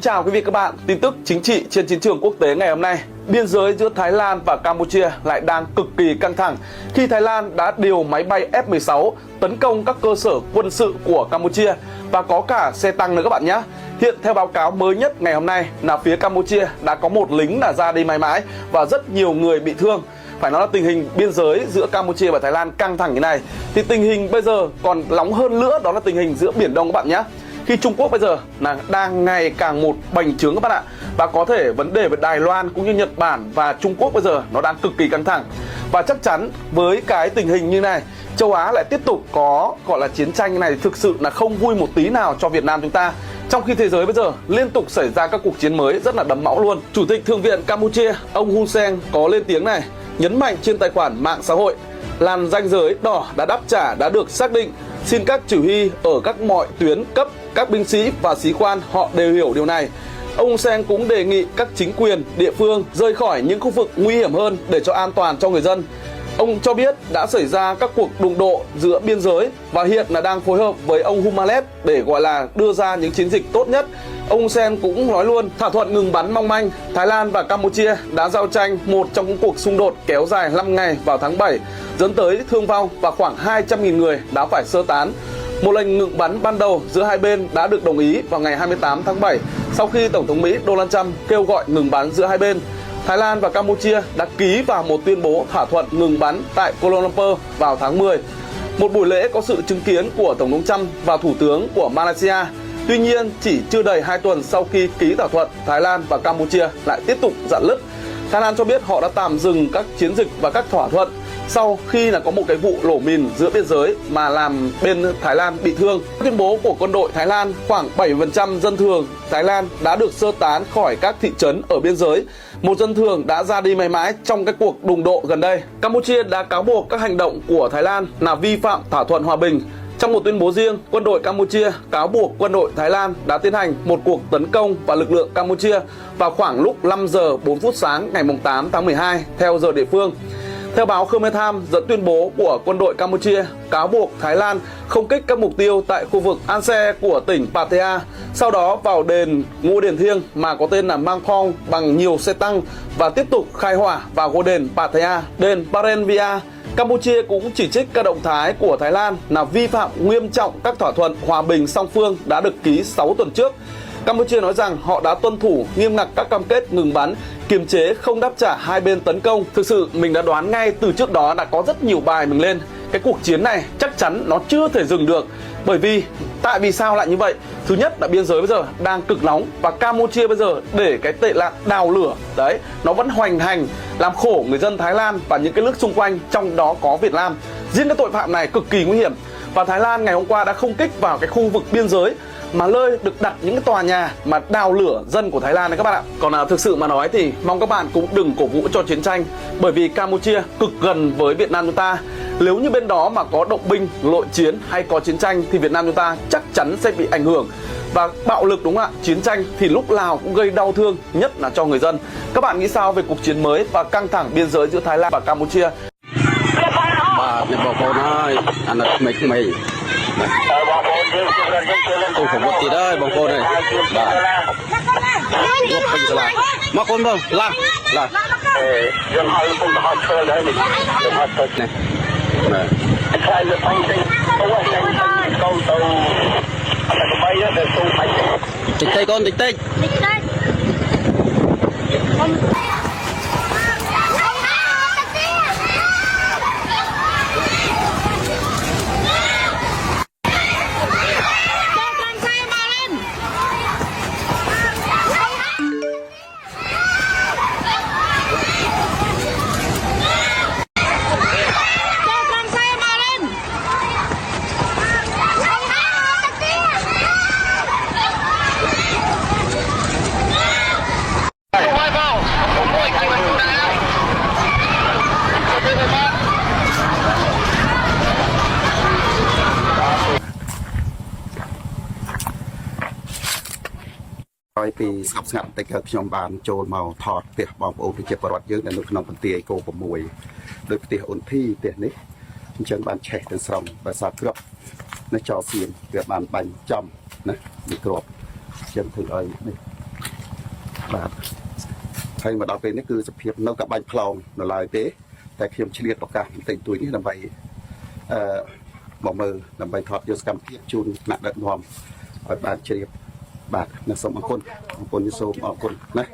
chào quý vị các bạn, tin tức chính trị trên chiến trường quốc tế ngày hôm nay. Biên giới giữa Thái Lan và Campuchia lại đang cực kỳ căng thẳng khi Thái Lan đã điều máy bay F-16 tấn công các cơ sở quân sự của Campuchia và có cả xe tăng nữa các bạn nhé. Hiện theo báo cáo mới nhất ngày hôm nay là phía Campuchia đã có một lính là ra đi mãi mãi và rất nhiều người bị thương. Phải nói là tình hình biên giới giữa Campuchia và Thái Lan căng thẳng như này thì tình hình bây giờ còn nóng hơn nữa, đó là tình hình giữa Biển Đông các bạn nhé. Khi Trung Quốc bây giờ là đang ngày càng một bành trướng các bạn ạ. Và có thể vấn đề về Đài Loan cũng như Nhật Bản và Trung Quốc bây giờ nó đang cực kỳ căng thẳng. Và chắc chắn với cái tình hình như này, châu Á lại tiếp tục có gọi là chiến tranh này, thực sự là không vui một tí nào cho Việt Nam chúng ta. Trong khi thế giới bây giờ liên tục xảy ra các cuộc chiến mới rất là đẫm máu luôn. Chủ tịch Thượng viện Campuchia ông Hun Sen có lên tiếng này, nhấn mạnh trên tài khoản mạng xã hội: làn ranh giới đỏ đã đáp trả đã được xác định. Xin các chỉ huy ở các mọi tuyến cấp, các binh sĩ và sĩ quan họ đều hiểu điều này. Ông Sen cũng đề nghị các chính quyền địa phương rời khỏi những khu vực nguy hiểm hơn để cho an toàn cho người dân. Ông cho biết đã xảy ra các cuộc đụng độ giữa biên giới và hiện là đang phối hợp với ông Humalet để gọi là đưa ra những chiến dịch tốt nhất. Ông Sen cũng nói luôn thỏa thuận ngừng bắn mong manh. Thái Lan và Campuchia đã giao tranh một trong những cuộc xung đột kéo dài 5 ngày vào tháng 7, dẫn tới thương vong và khoảng 200.000 người đã phải sơ tán. Một lệnh ngừng bắn ban đầu giữa hai bên đã được đồng ý vào ngày 28 tháng 7 sau khi Tổng thống Mỹ Donald Trump kêu gọi ngừng bắn giữa hai bên. Thái Lan và Campuchia đã ký vào một tuyên bố thỏa thuận ngừng bắn tại Kuala Lumpur vào tháng 10. Một buổi lễ có sự chứng kiến của Tổng thống Trump và Thủ tướng của Malaysia. Tuy nhiên, chỉ chưa đầy 2 tuần sau khi ký thỏa thuận, Thái Lan và Campuchia lại tiếp tục rạn nứt. Thái Lan cho biết họ đã tạm dừng các chiến dịch và các thỏa thuận sau khi là có một cái vụ nổ mìn giữa biên giới mà làm bên Thái Lan bị thương. Tuyên bố của quân đội Thái Lan, khoảng 7% dân thường Thái Lan đã được sơ tán khỏi các thị trấn ở biên giới. Một dân thường đã ra đi mãi mãi trong cái cuộc đụng độ gần đây. Campuchia đã cáo buộc các hành động của Thái Lan là vi phạm thỏa thuận hòa bình. Trong một tuyên bố riêng, quân đội Campuchia cáo buộc quân đội Thái Lan đã tiến hành một cuộc tấn công vào lực lượng Campuchia vào khoảng lúc 5 giờ 4 phút sáng ngày 8 tháng 12 theo giờ địa phương. Theo báo Khmer Time dẫn tuyên bố của quân đội Campuchia cáo buộc Thái Lan không kích các mục tiêu tại khu vực An Se của tỉnh Pattaya, sau đó vào đền Ngô Điền Thiêng mà có tên là Mang Thong bằng nhiều xe tăng và tiếp tục khai hỏa vào ngôi đền Pattaya, đền Parenvia. Campuchia cũng chỉ trích các động thái của Thái Lan là vi phạm nghiêm trọng các thỏa thuận hòa bình song phương đã được ký 6 tuần trước. Campuchia nói rằng họ đã tuân thủ nghiêm ngặt các cam kết ngừng bắn, kiềm chế không đáp trả hai bên tấn công. Thực sự mình đã đoán ngay từ trước đó, đã có rất nhiều bài mình lên. Cái cuộc chiến này chắc chắn nó chưa thể dừng được. Bởi vì, tại vì sao lại như vậy? Thứ nhất là biên giới bây giờ đang cực nóng và Campuchia bây giờ để cái tệ nạn đào lửa đấy, nó vẫn hoành hành làm khổ người dân Thái Lan và những cái nước xung quanh, trong đó có Việt Nam. Riêng cái tội phạm này cực kỳ nguy hiểm. Và Thái Lan ngày hôm qua đã không kích vào cái khu vực biên giới mà nơi được đặt những cái tòa nhà mà đào lửa dân của Thái Lan đấy các bạn ạ. Còn thực sự mà nói thì mong các bạn cũng đừng cổ vũ cho chiến tranh, bởi vì Campuchia cực gần với Việt Nam chúng ta. Nếu như bên đó mà có động binh, nội chiến hay có chiến tranh thì Việt Nam chúng ta chắc chắn sẽ bị ảnh hưởng. Và bạo lực đúng không ạ? Chiến tranh thì lúc nào cũng gây đau thương, nhất là cho người dân. Các bạn nghĩ sao về cuộc chiến mới và căng thẳng biên giới giữa Thái Lan và Campuchia? Tôi không có tiền đấy, bọn cô này. Ngọc bình là mà con không, là. Dân hai cũng có chơi đấy này. Này. Tịch tay con, tịch tay. Vì sắp ngặt tại các nhóm bàn trôi màu thọt tiệt bóng ổn thì chếp vào dưới là nước nông phần tìa cô của mùi được tìa ổn thi tiệt nít chân bàn trẻ từ sòng và sạc cướp nó cho xiên việc bàn bánh chậm này bị cọp chân thử ấy này បាទហើយមកដល់ពេលនេះគឺសភាពនៅកបាញ់ផ្លោងនៅឡើយទេតែខ្ញុំឆ្លៀតឱកាសបន្តិចតួចនេះដើម្បីមកមើលដើម្បីថតយកសកម្មភាពជូនថ្នាក់ដឹកនាំឲ្យបានជ្រាបបាទនិងសូមអរគុណសូមអរគុណណា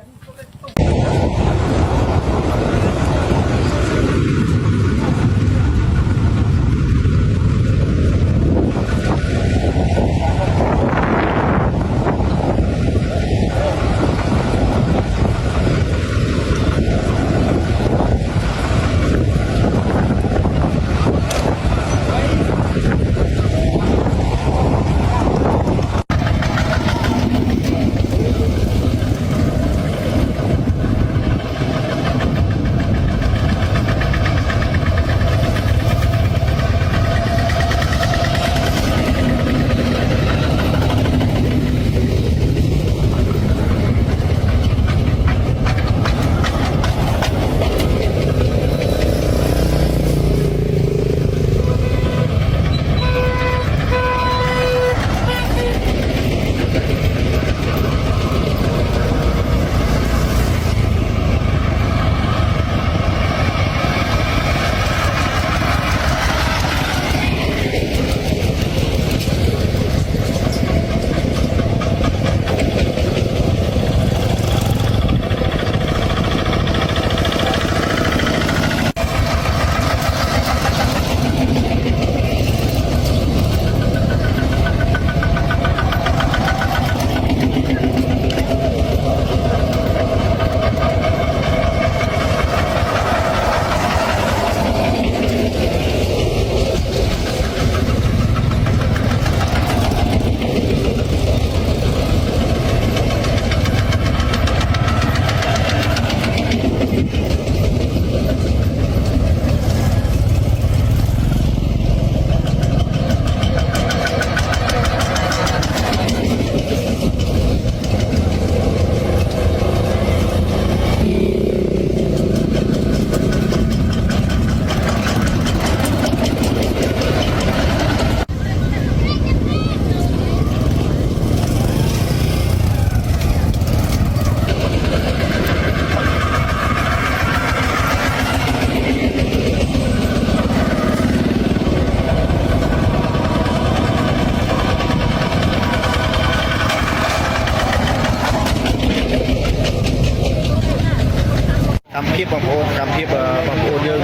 កម្មភាពបងប្អូនកម្មភាពបងប្អូនយើង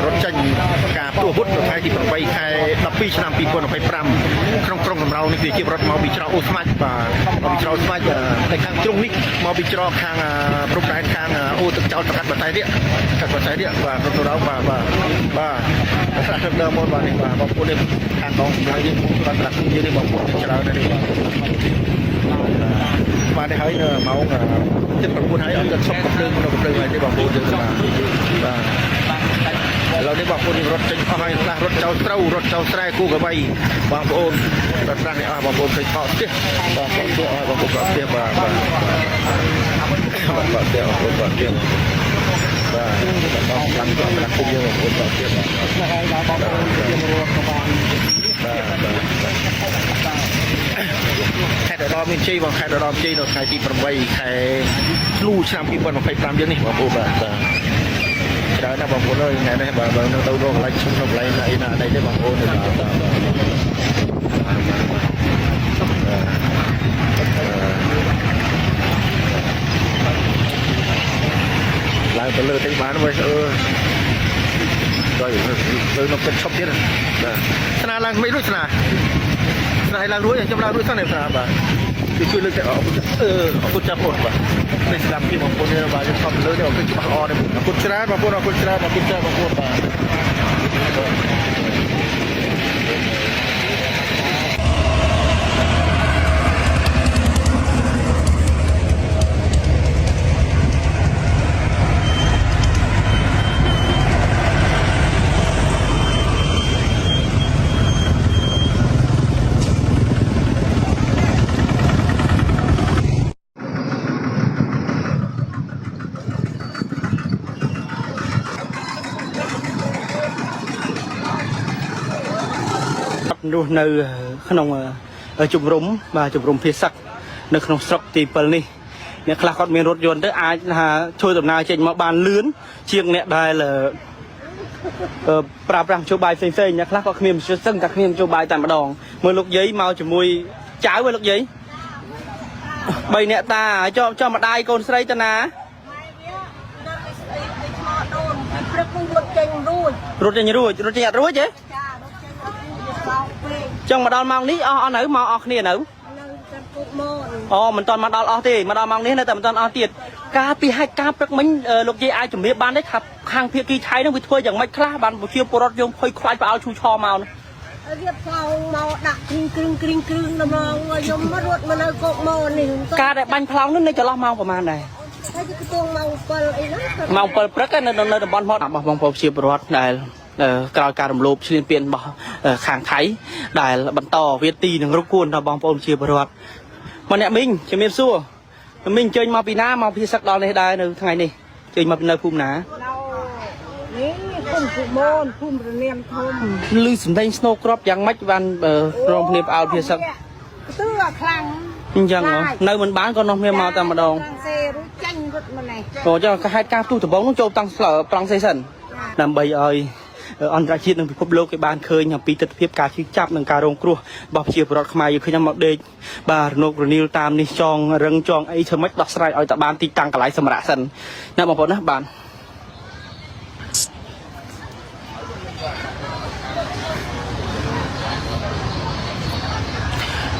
រត់ចេញការព្រោះពុតថ្ងៃទី8ខែ12ឆ្នាំ2025ក្នុងក្រុងសំរោងនេះវាជារត់មកពីច្រកអូស្មាច់បាទមកពីច្រកអូស្មាច់តែខាងជ្រុងនេះមកពីច្រកខាងព្រំដែនខាងអូទឹកចោលប្រកាសបតៃនេះកាត់បតៃនេះបាទក្នុងរោងបាទដើមមកបាទនេះបាទបងប្អូននេះខាងកងកម្លាំងយើងបាទប្រាក់យើងនេះបងប្អូនច្រើនណាស់នេះបាទនេះហើយម៉ោង7:09ហើយអត់ទៅឈប់កំភ្លើងក្នុងកំភ្លើងហើយទេបងប្អូនយើងបាទឥឡូវនេះបងប្អូនរត់ចេញអស់ហើយខ្លះរត់ចោលត្រូវរត់ចោលស្រែគូកបីបងប្អូនរត់ខ្លះនេះអស់បងប្អូនឃើញខកផ្ទះបងប្អូនអស់បងប្អូនខកផ្ទះបាទខកផ្ទះបងប្អូនខកផ្ទះបាទបងខ្លាំងគុំយើងបងប្អូនខកផ្ទះបាទហើយដល់បងប្អូនយើងរស់ក្នុងបាទខេត្តឧត្តរមានជ័យបងខេត្តឧត្តរមានជ័យនៅថ្ងៃទី8ខែធ្នូឆ្នាំ2025យើងនេះបងប្អូនបាទច្រើនណាស់បងប្អូនអើយថ្ងៃនេះបាទនៅទៅរកកន្លែងឈុំនៅកន្លែងណានេះទេបងប្អូនបាទឡើងទៅលើទីបានវិញដល់ទៅនៅទឹកឈប់ទៀតបាទស្នាឡើងមិនរួចស្នាឡើងរួចចាំឡើងរួចសិននេះស្នាបាទគឺជួយលើកទៅអរគុណចាប់បងបាទនេះស្ដាប់ពីបងប្អូននេះបាទយើងខំលើនេះអរគុណច្បាស់ល្អនេះអរគុណច្រើនបងប្អូនអរគុណច្រើនអរគុណច្រើនបងប្អូនបាទនោះនៅក្នុងជំរំបាទជំរំភាស័កនៅក្នុងស្រុកទី7នេះ អ្នកខ្លះគាត់មានរថយន្តទៅអាចថាជួយដំណើរចេញមកបានលឿនជាងអ្នកដែលប្រើប្រាស់មធ្យោបាយផ្សេងៗអ្នកខ្លះក៏គ្មានសឹងតែគ្មានមធ្យោបាយតែម្ដងមើលលោកយាយមកជាមួយចៅហើយលោកយាយ3អ្នកតាចុះម្ដាយកូនស្រីតាណាព្រឹកនឹងរត់ចេញរួច រត់ចេញរួចទេ ចារត់ចេញរួចបោកពេក ចង់មកដល់ម៉ោងនេះអស់នៅមកអស់គ្នានៅ នៅតែពុកមក អូមិនតាន់មកដល់អស់ទេមកដល់ម៉ោងនេះនៅតែមិនតាន់អស់ទៀតការពីហេតុការព្រឹកមិញលោកយាយអាចជំរាបបានទេថាខាងភៀកគីថៃនឹងវាធ្វើយ៉ាងម៉េចខ្លះបានប្រជាពលរដ្ឋយើងភ័យខ្លាចប្រអល់ឈូឆរមកនោះ រៀបផ្សងមកដាក់គ្រឿងដំណងខ្ញុំមករត់មកនៅកុកមកនេះ ការដែលបាញ់ផ្លោងនោះនៅចន្លោះម៉ោងប្រហែលដែរ ហើយគឺខ្ទង់មក7អីហ្នឹង ម៉ោង7ព្រឹកនៅតំបន់ហត់របស់បងប្អូនប្រជាពលរដ្ឋដែលក្រោយការរំលោភឈ្លានពានរបស់ខាងថៃដែលបន្តវាទីនឹងរុកគួនដល់បងប្អូនប្រជាពលរដ្ឋមកអ្នកមីងជំរាបសួរមីងចេញមកពីណាមកពីសឹកដល់នេះដែរនៅថ្ងៃនេះចេញមកពីនៅភូមិណា នេះភូមិពុមនភូមិរនាមធំ ឮសំឡេងស្នូគ្រាប់យ៉ាងម៉េចបានរងគ្នាផ្អើលភាសឹក ទឿខ្លាំង អញ្ចឹងនៅមិនបានក៏នោះគ្នាមកតែម្ដង សេរួចចាញ់រត់មកនេះ ក៏ចុះក៏ហេតុការណ៍ទូដំបងនោះចូលតាំងត្រង់សេសិនដើម្បីឲ្យអន្តរជាតិនិងពិភពលោកគេបានឃើញអំពីទស្សនវិជ្ជាការជិះចាប់និងការរងគ្រោះរបស់ប្រជាពលរដ្ឋខ្មែរយើងឃើញមកដេកបាទរនុករនីលតាមនេះចងរឹងចងអីធ្វើម៉េចដោះស្រាយឲ្យតែបានទីតាំងកន្លែងសម្រាប់សិនណាបងប្អូនណាបាទ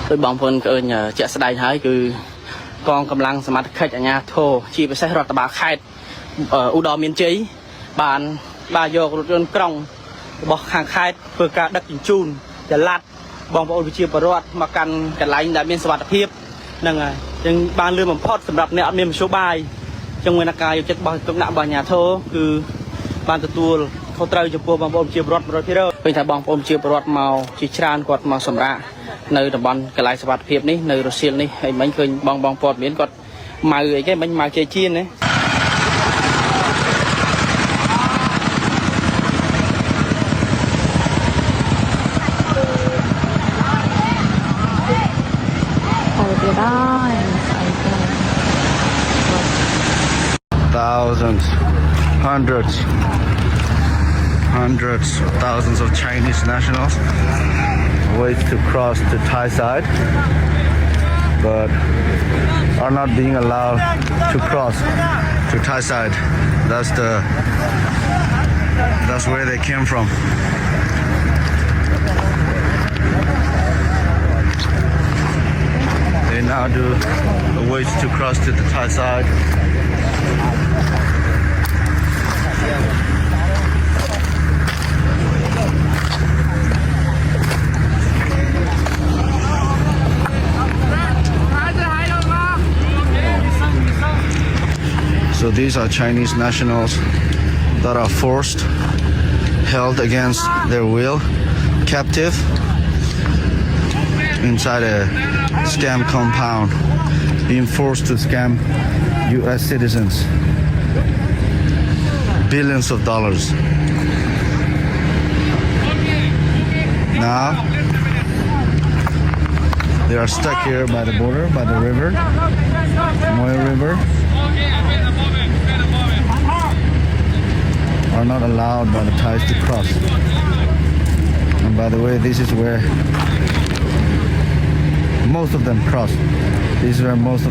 ដោយបងប្អូនឃើញជាក់ស្ដែងហើយគឺកងកម្លាំងសមត្ថកិច្ចអាជ្ញាធរជាពិសេសរដ្ឋបាលខេត្តឧត្តរមានជ័យបានយករថយន្តក្រុងរបស់ខាងខេត្តធ្វើការដឹកជញ្ជូនចល័តបងប្អូនប្រជាពលរដ្ឋមកកាន់កន្លែងដែលមានសុវត្ថិភាពហ្នឹងហើយចឹងបានលឿនបំផុតសម្រាប់អ្នកអត់មានមធ្យោបាយចឹងមានការយកចិត្តរបស់ទុកដាក់របស់អាជ្ញាធរគឺបានទទួលខុសត្រូវចំពោះបងប្អូនប្រជាពលរដ្ឋ 100% ឃើញថាបងប្អូនប្រជាពលរដ្ឋមកជាច្រើនគាត់មកសម្រាប់នៅតំបន់កន្លែងសុវត្ថិភាពនេះនៅរសៀលនេះហើយមិញឃើញបងព័ត៌មានគាត់ម៉ៅអីគេមិញម៉ៅជ័យជៀនណា Thousands, hundreds of thousands of Chinese nationals wait to cross the Thai side, but are not being allowed to cross to Thai side. That's where they came from. They now do a wait to cross to the Thai side. So these are Chinese nationals that are forced, held against their will, captive inside a scam compound, being forced to scam U.S. citizens. Billions of dollars. Now, they are stuck here by the border, by the river, Moy River. Are not allowed by the Thais to cross. And by the way, this is where most of them cross. This is where most of